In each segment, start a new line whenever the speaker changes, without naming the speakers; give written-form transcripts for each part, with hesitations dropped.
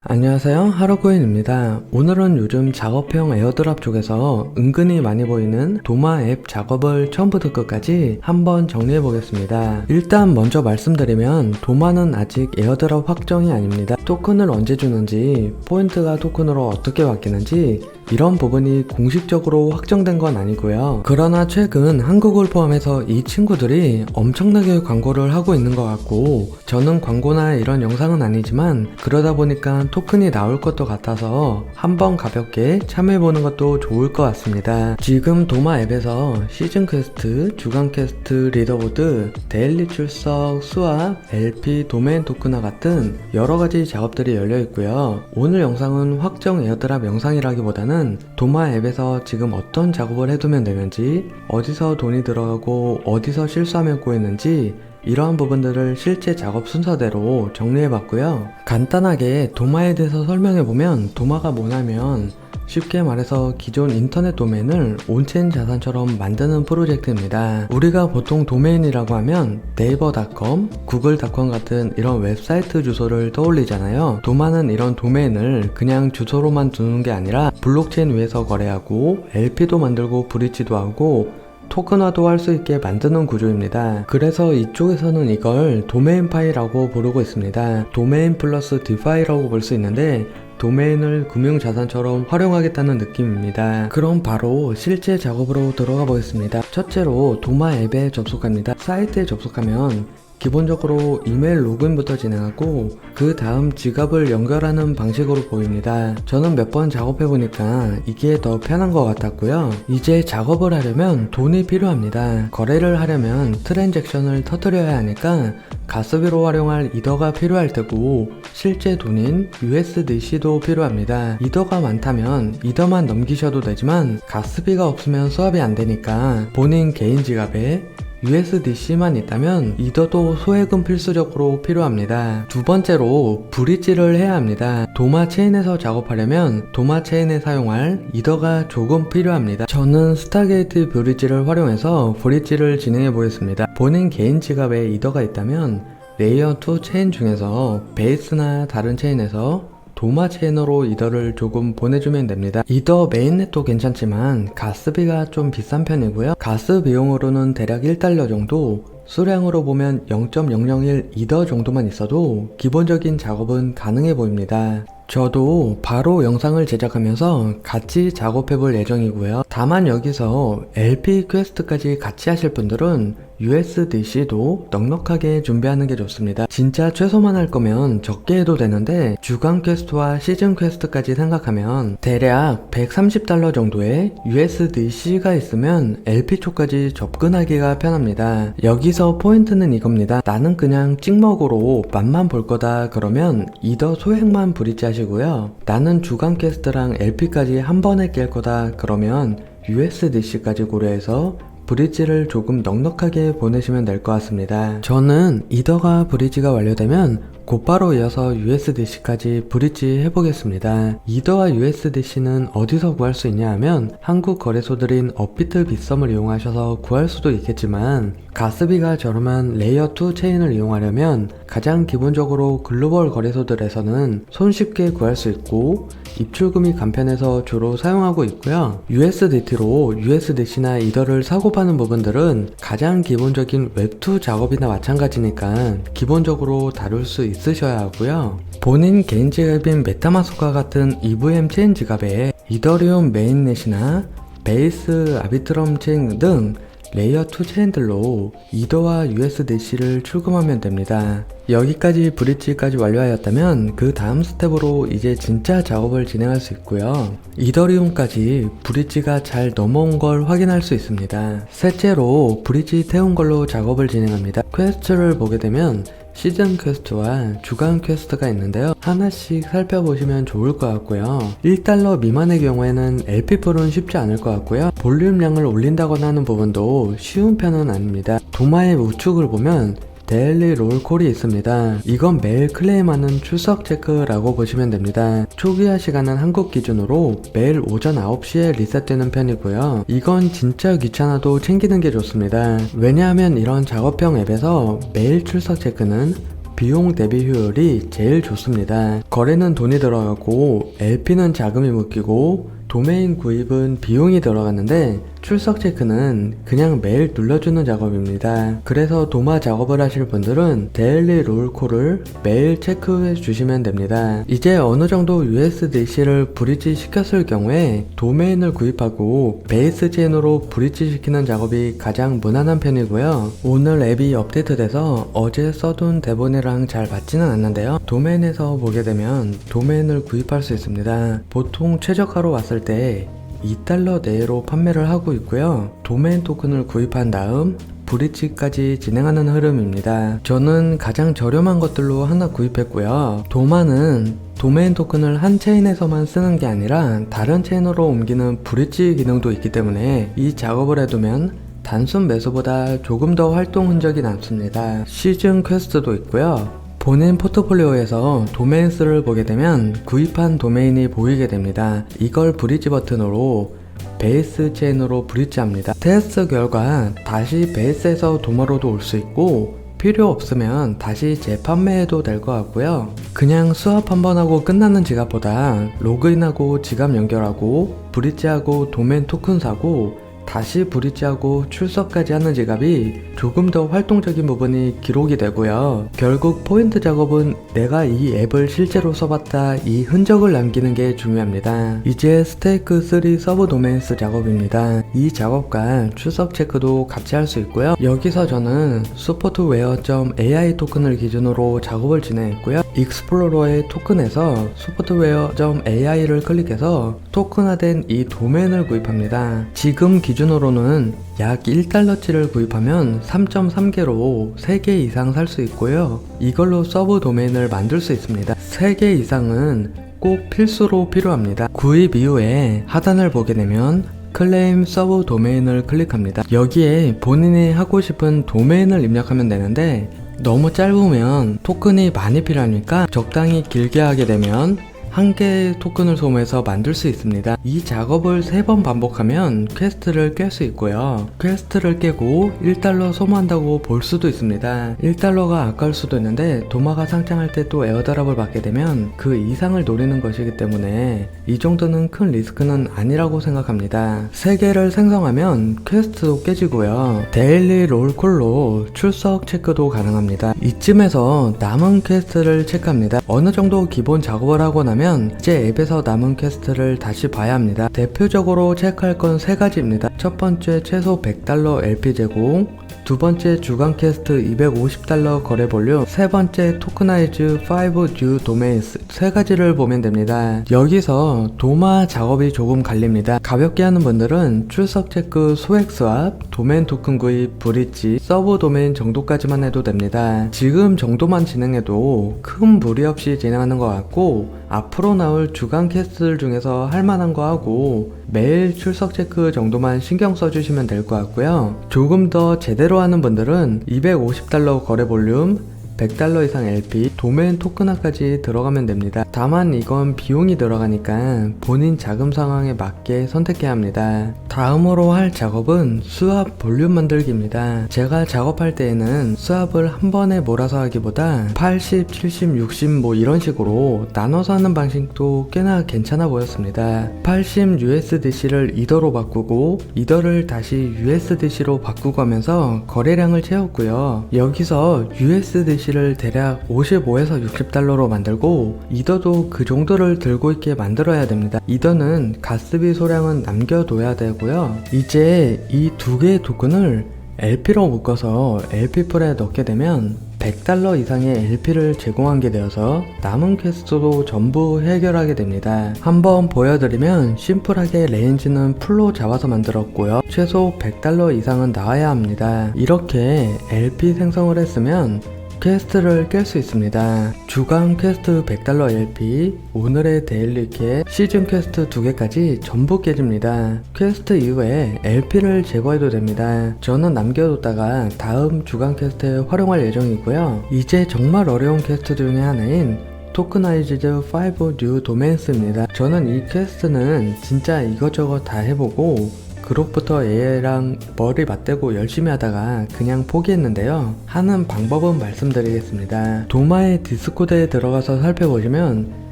안녕하세요, 하루코인입니다. 오늘은 요즘 작업형 에어드랍 쪽에서 은근히 많이 보이는 도마 앱 작업을 처음부터 끝까지 한번 정리해 보겠습니다. 일단 먼저 말씀드리면 도마는 아직 에어드랍 확정이 아닙니다. 토큰을 언제 주는지, 포인트가 토큰으로 어떻게 바뀌는지 이런 부분이 공식적으로 확정된 건 아니고요. 그러나 최근 한국을 포함해서 이 친구들이 엄청나게 광고를 하고 있는 것 같고, 저는 광고나 이런 영상은 아니지만 그러다 보니까 토큰이 나올 것도 같아서 한번 가볍게 참여해보는 것도 좋을 것 같습니다. 지금 도마 앱에서 시즌 퀘스트, 주간 퀘스트, 리더보드, 데일리 출석, 수학, LP, 도메인 토큰화 같은 여러가지 작업들이 열려있고요. 오늘 영상은 확정 에어드랍 영상이라기보다는 도마 앱에서 지금 어떤 작업을 해두면 되는지, 어디서 돈이 들어가고 어디서 실수하면 꼬이는지 이러한 부분들을 실제 작업 순서대로 정리해봤고요. 간단하게 도마에 대해서 설명해보면, 도마가 뭐냐면 쉽게 말해서 기존 인터넷 도메인을 온체인 자산처럼 만드는 프로젝트입니다. 우리가 보통 도메인이라고 하면 네이버닷컴, 구글닷컴 같은 이런 웹사이트 주소를 떠올리잖아요. 도마는 이런 도메인을 그냥 주소로만 두는 게 아니라 블록체인 위에서 거래하고 LP도 만들고 브릿지도 하고 토큰화도 할 수 있게 만드는 구조입니다. 그래서 이쪽에서는 이걸 도메인 파이라고 부르고 있습니다. 도메인 플러스 디파이라고 볼 수 있는데, 도메인을 금융자산처럼 활용하겠다는 느낌입니다. 그럼 바로 실제 작업으로 들어가 보겠습니다. 첫째로 도마 앱에 접속합니다. 사이트에 접속하면 기본적으로 이메일 로그인부터 진행하고 그 다음 지갑을 연결하는 방식으로 보입니다. 저는 몇 번 작업해보니까 이게 더 편한 것 같았고요. 이제 작업을 하려면 돈이 필요합니다. 거래를 하려면 트랜잭션을 터뜨려야 하니까 가스비로 활용할 이더가 필요할 테고, 실제 돈인 USDC도 필요합니다. 이더가 많다면 이더만 넘기셔도 되지만 가스비가 없으면 수합이 안 되니까 본인 개인 지갑에 USDC만 있다면 이더도 소액은 필수적으로 필요합니다. 두 번째로 브릿지를 해야 합니다. 도마 체인에서 작업하려면 도마 체인에 사용할 이더가 조금 필요합니다. 저는 스타게이트 브릿지를 활용해서 브릿지를 진행해 보겠습니다. 본인 개인 지갑에 이더가 있다면 레이어 2 체인 중에서 베이스나 다른 체인에서 도마 체인으로 이더를 조금 보내주면 됩니다. 이더 메인넷도 괜찮지만 가스비가 좀 비싼 편이고요. 가스 비용으로는 대략 1달러 정도, 수량으로 보면 0.001 이더 정도만 있어도 기본적인 작업은 가능해 보입니다. 저도 바로 영상을 제작하면서 같이 작업해 볼 예정이고요. 다만 여기서 LP 퀘스트까지 같이 하실 분들은 USDC도 넉넉하게 준비하는 게 좋습니다. 진짜 최소만 할 거면 적게 해도 되는데, 주간 퀘스트와 시즌 퀘스트까지 생각하면 대략 130달러 정도의 USDC가 있으면 LP 쪽까지 접근하기가 편합니다. 여기서 포인트는 이겁니다. 나는 그냥 찍먹으로 맛만 볼 거다 그러면 이더 소액만 브릿지 하시고요. 나는 주간 퀘스트랑 LP까지 한 번에 깰 거다 그러면 USDC까지 고려해서 브릿지를 조금 넉넉하게 보내시면 될 것 같습니다. 저는 이더가 브릿지가 완료되면 곧바로 이어서 USDC까지 브릿지 해보겠습니다. 이더와 USDC는 어디서 구할 수 있냐 하면 한국 거래소들인 업비트 빗썸을 이용하셔서 구할 수도 있겠지만, 가스비가 저렴한 레이어 2 체인을 이용하려면 가장 기본적으로 글로벌 거래소들에서는 손쉽게 구할 수 있고 입출금이 간편해서 주로 사용하고 있고요. USDT로 USDC나 이더를 사고 파는 부분들은 가장 기본적인 웹2 작업이나 마찬가지니까 기본적으로 다룰 수 있으셔야 하고요. 본인 개인 지갑인 메타마스크와 같은 EVM 체인 지갑에 이더리움 메인넷이나 베이스 아비트럼 체인 등 레이어 2 체인들로 이더와 USDC를 출금하면 됩니다. 여기까지 브릿지까지 완료하였다면 그 다음 스텝으로 이제 진짜 작업을 진행할 수 있고요. 이더리움까지 브릿지가 잘 넘어온 걸 확인할 수 있습니다. 셋째로 브릿지 태운 걸로 작업을 진행합니다. 퀘스트를 보게 되면 시즌 퀘스트와 주간 퀘스트가 있는데요. 하나씩 살펴보시면 좋을 것 같고요. 1달러 미만의 경우에는 LP풀은 쉽지 않을 것 같고요. 볼륨량을 올린다거나 하는 부분도 쉬운 편은 아닙니다. 도마의 우측을 보면 데일리 롤콜이 있습니다. 이건 매일 클레임하는 출석 체크라고 보시면 됩니다. 초기화 시간은 한국 기준으로 매일 오전 9시에 리셋되는 편이고요. 이건 진짜 귀찮아도 챙기는 게 좋습니다. 왜냐하면 이런 작업형 앱에서 매일 출석 체크는 비용 대비 효율이 제일 좋습니다. 거래는 돈이 들어가고 LP는 자금이 묶이고 도메인 구입은 비용이 들어가는데 출석 체크는 그냥 매일 눌러주는 작업입니다. 그래서 도마 작업을 하실 분들은 데일리 롤콜을 매일 체크해 주시면 됩니다. 이제 어느 정도 USDC를 브릿지 시켰을 경우에 도메인을 구입하고 베이스 체인으로 브릿지 시키는 작업이 가장 무난한 편이고요. 오늘 앱이 업데이트돼서 어제 써둔 대본이랑 잘 맞지는 않는데요. 도메인에서 보게 되면 도메인을 구입할 수 있습니다. 보통 최저가로 왔을 때 $2 내로 판매를 하고 있고요. 도메인 토큰을 구입한 다음 브릿지까지 진행하는 흐름입니다. 저는 가장 저렴한 것들로 하나 구입했고요. 도마는 도메인 토큰을 한 체인에서만 쓰는 게 아니라 다른 체인으로 옮기는 브릿지 기능도 있기 때문에 이 작업을 해두면 단순 매수보다 조금 더 활동 흔적이 남습니다. 시즌 퀘스트도 있고요. 본인 포트폴리오에서 도메인 수를 보게 되면 구입한 도메인이 보이게 됩니다. 이걸 브릿지 버튼으로 베이스 체인으로 브릿지합니다. 테스트 결과 다시 베이스에서 도마로도 올 수 있고 필요 없으면 다시 재판매해도 될 것 같고요. 그냥 수합 한번 하고 끝나는 지갑보다 로그인하고 지갑 연결하고 브릿지하고 도메인 토큰 사고 다시 브릿지하고 출석까지 하는 지갑이 조금 더 활동적인 부분이 기록이 되고요. 결국 포인트 작업은 내가 이 앱을 실제로 써봤다 이 흔적을 남기는 게 중요합니다. 이제 스테이크 3 서브 도메인스 작업입니다. 이 작업과 출석 체크도 같이 할 수 있고요. 여기서 저는 supportware.ai 토큰을 기준으로 작업을 진행했고요. 익스플로러의 토큰에서 supportware.ai를 클릭해서 토큰화된 이 도메인을 구입합니다. 지금 기준으로는 약 1달러치를 구입하면 3.3개로 3개 이상 살 수 있고요. 이걸로 서브 도메인을 만들 수 있습니다. 3개 이상은 꼭 필수로 필요합니다. 구입 이후에 하단을 보게 되면 클레임 서브 도메인을 클릭합니다. 여기에 본인이 하고 싶은 도메인을 입력하면 되는데 너무 짧으면 토큰이 많이 필요하니까 적당히 길게 하게 되면 한 개의 토큰을 소모해서 만들 수 있습니다. 이 작업을 3번 반복하면 퀘스트를 깰 수 있고요. 퀘스트를 깨고 1달러 소모한다고 볼 수도 있습니다. 1달러가 아까울 수도 있는데 도마가 상장할 때 또 에어드랍을 받게 되면 그 이상을 노리는 것이기 때문에 이 정도는 큰 리스크는 아니라고 생각합니다. 3개를 생성하면 퀘스트도 깨지고요. 데일리 롤콜로 출석 체크도 가능합니다. 이쯤에서 남은 퀘스트를 체크합니다. 어느 정도 기본 작업을 하고 나면 이제 앱에서 남은 퀘스트를 다시 봐야 합니다. 대표적으로 체크할 건 3가지입니다. 첫 번째 최소 $100 LP 제공, 두 번째 주간 퀘스트 $250 거래 볼륨, 세 번째 토크나이즈 5 new domains 3가지를 보면 됩니다. 여기서 도마 작업이 조금 갈립니다. 가볍게 하는 분들은 출석 체크, 소액 스왑, 도메인 토큰 구입, 브릿지, 서브 도메인 정도까지만 해도 됩니다. 지금 정도만 진행해도 큰 무리 없이 진행하는 것 같고 앞으로 나올 주간 퀘스트들 중에서 할만한 거 하고 매일 출석 체크 정도만 신경 써주시면 될 것 같고요. 조금 더 제대로 하는 분들은 $250 거래 볼륨, $100 이상 LP, 도메인 토큰화까지 들어가면 됩니다. 다만 이건 비용이 들어가니까 본인 자금 상황에 맞게 선택해야 합니다. 다음으로 할 작업은 수압 볼륨 만들기입니다. 제가 작업할 때에는 수압을 한 번에 몰아서 하기보다 80, 70, 60 뭐 이런 식으로 나눠서 하는 방식도 꽤나 괜찮아 보였습니다. 80 USDC를 이더로 바꾸고 이더를 다시 USDC로 바꾸고 하면서 거래량을 채웠고요. 여기서 USDC를 대략 55에서 $60로 만들고 이더도 그 정도를 들고 있게 만들어야 됩니다. 이더는 가스비 소량은 남겨둬야 되고요. 이제 이 두 개의 토큰을 LP로 묶어서 LP풀에 넣게 되면 $100 이상의 LP를 제공하게 되어서 남은 퀘스트도 전부 해결하게 됩니다. 한번 보여드리면 심플하게 레인지는 풀로 잡아서 만들었고요. 최소 $100 이상은 나와야 합니다. 이렇게 LP 생성을 했으면 퀘스트를 깰 수 있습니다. 주간 퀘스트 $100 LP, 오늘의 데일리 퀘, 시즌 퀘스트 2개까지 전부 깨집니다. 퀘스트 이후에 LP를 제거해도 됩니다. 저는 남겨뒀다가 다음 주간 퀘스트에 활용할 예정이고요. 이제 정말 어려운 퀘스트 중에 하나인 토크나이즈드 5 new domains입니다. 저는 이 퀘스트는 진짜 이것저것 다 해보고 그룹부터 얘랑 머리 맞대고 열심히 하다가 그냥 포기했는데요. 하는 방법은 말씀드리겠습니다. 도마의 디스코드에 들어가서 살펴보시면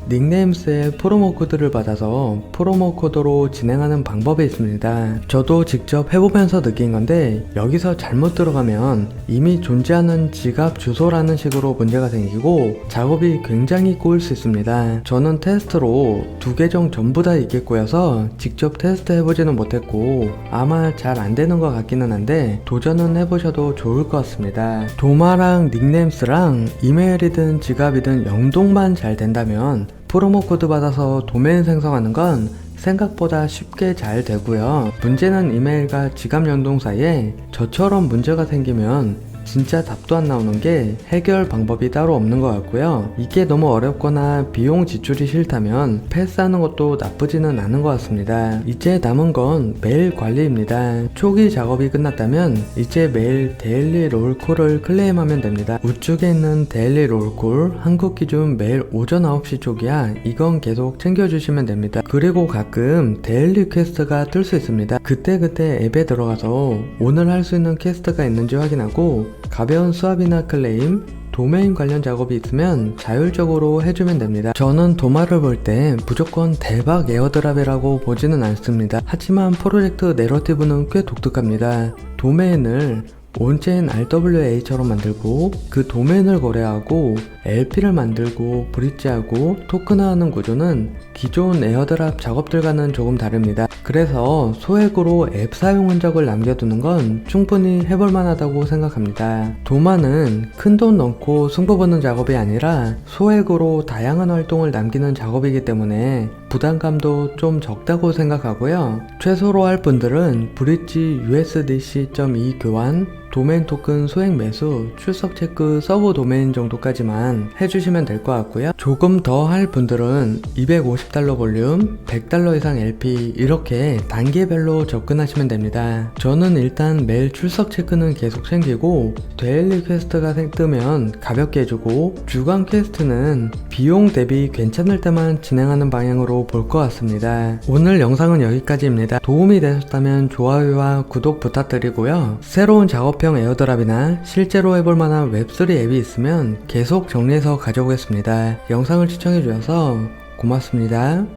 닉네임스의 프로모 코드를 받아서 프로모 코드로 진행하는 방법이 있습니다. 저도 직접 해보면서 느낀 건데 여기서 잘못 들어가면 이미 존재하는 지갑 주소라는 식으로 문제가 생기고 작업이 굉장히 꼬일 수 있습니다. 저는 테스트로 두 계정 전부 다 있겠고여서 직접 테스트 해보지는 못했고 아마 잘 안되는 것 같기는 한데 도전은 해보셔도 좋을 것 같습니다. 도마랑 닉네임스랑 이메일이든 지갑이든 연동만 잘 된다면 프로모 코드 받아서 도메인 생성하는 건 생각보다 쉽게 잘 되고요. 문제는 이메일과 지갑 연동 사이에 저처럼 문제가 생기면 진짜 답도 안 나오는 게 해결 방법이 따로 없는 것 같고요. 이게 너무 어렵거나 비용 지출이 싫다면 패스하는 것도 나쁘지는 않은 것 같습니다. 이제 남은 건 메일 관리입니다. 초기 작업이 끝났다면 이제 매일 데일리 롤콜을 클레임하면 됩니다. 우측에 있는 데일리 롤콜 한국 기준 매일 오전 9시 쪽이야. 이건 계속 챙겨주시면 됩니다. 그리고 가끔 데일리 퀘스트가 뜰 수 있습니다. 그때그때 앱에 들어가서 오늘 할 수 있는 퀘스트가 있는지 확인하고 가벼운 수압이나 클레임, 도메인 관련 작업이 있으면 자율적으로 해주면 됩니다. 저는 도마를 볼 때 무조건 대박 에어드랍이라고 보지는 않습니다. 하지만 프로젝트 내러티브는 꽤 독특합니다. 도메인을 온체인 RWA처럼 만들고 그 도메인을 거래하고 LP를 만들고 브릿지하고 토큰화하는 구조는 기존 에어드랍 작업들과는 조금 다릅니다. 그래서 소액으로 앱 사용 흔적을 남겨두는 건 충분히 해볼만 하다고 생각합니다. 도마는 큰돈 넣고 승부 보는 작업이 아니라 소액으로 다양한 활동을 남기는 작업이기 때문에 부담감도 좀 적다고 생각하고요. 최소로 할 분들은 브릿지 USDC.2 교환, 도메인 토큰 소액 매수, 출석 체크, 서브 도메인 정도까지만 해주시면 될 것 같고요. 조금 더 할 분들은 $250 볼륨, $100 이상 LP 이렇게 단계별로 접근하시면 됩니다. 저는 일단 매일 출석 체크는 계속 챙기고 데일리 퀘스트가 뜨면 가볍게 해주고 주간 퀘스트는 비용 대비 괜찮을 때만 진행하는 방향으로 볼 것 같습니다. 오늘 영상은 여기까지입니다. 도움이 되셨다면 좋아요와 구독 부탁드리고요. 새로운 작업형 에어드랍이나 실제로 해볼 만한 웹3 앱이 있으면 계속 정리해서 가져오겠습니다. 영상을 시청해주셔서 고맙습니다.